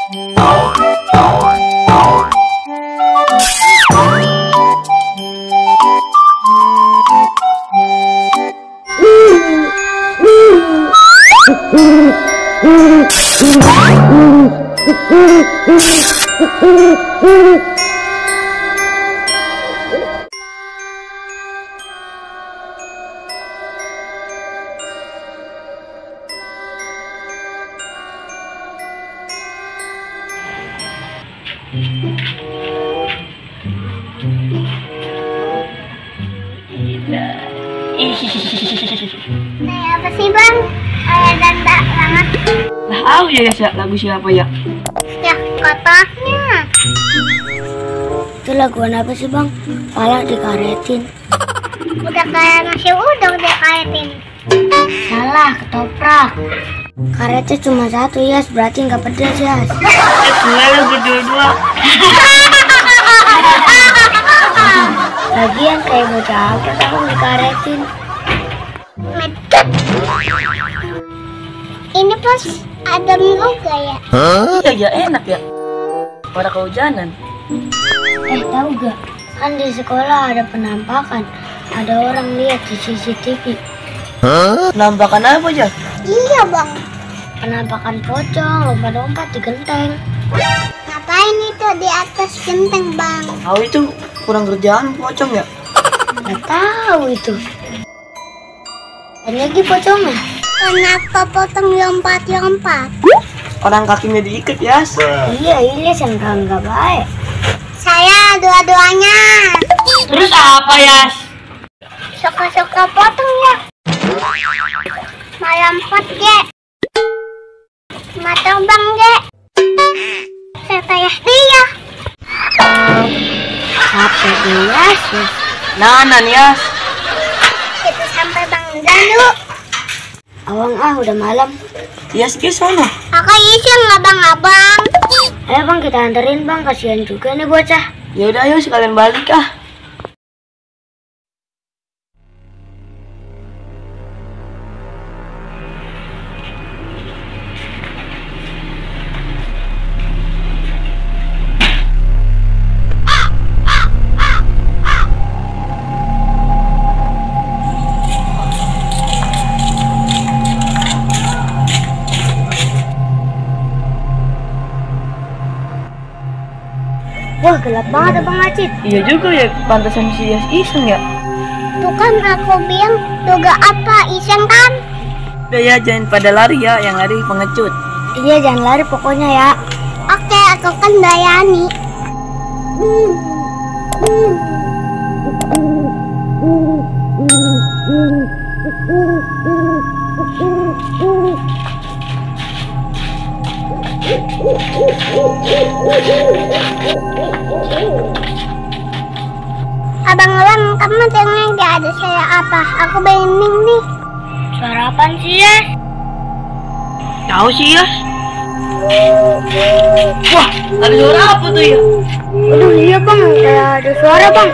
Apa sih bang? Kayak danda banget. Tahu ya lagu siapa ya? Ya kotaknya. Itu laguan apa sih bang? Pala dikaretin. Udah kayak nasi udang dikaretin. Salah, ketoprak. Karetnya cuma satu Yas, berarti nggak pedas Yas. Lalu berdua-dua. Lagian kayak bocah apa kamu dikaretin? Medit. Ini pas ada juga ya? Iya enak ya. Pada kehujanan. Tahu gak? Kan di sekolah ada penampakan. Ada orang lihat di CCTV. Penampakan apa aja? Iya bang. Penampakan pocong lompat-lompat di genteng. Ngapain itu di atas genteng bang? Tahu itu kurang kerjaan pocong ya? Nggak tahu itu. Dan lagi pocongnya. Kenapa potong lompat-lompat? Orang kakinya diikat ya. Iya, yang nggak baik. Saya dua-duanya. Terus apa ya? Suka-suka potong ya. Malompat ge. Matobang ge. Saya dia. Apa Yas? Nanan ya. Kita sampai bang dulu. Awang udah malam. Yes ke sana. Aku iseng abang-abang. Ayo bang kita anterin bang, kasihan juga nih bocah. Ya udah ayo sekalian balik ah. Wah gelap banget Bang Acit. Iya juga ya, pantasan si Yas iseng ya. Tuh kan aku bilang juga apa iseng kan? Udah ya jangan pada lari ya, yang lari pengecut. Iya jangan lari pokoknya ya. Oke, aku kan Dayani. Abang-abang, kamu dengar gak ada suara apa? Aku bingung nih. Suara apaan sih ya? Tahu sih Yas. Wah, ada suara apa tuh ya? Aduh iya bang, kayak ada suara bang.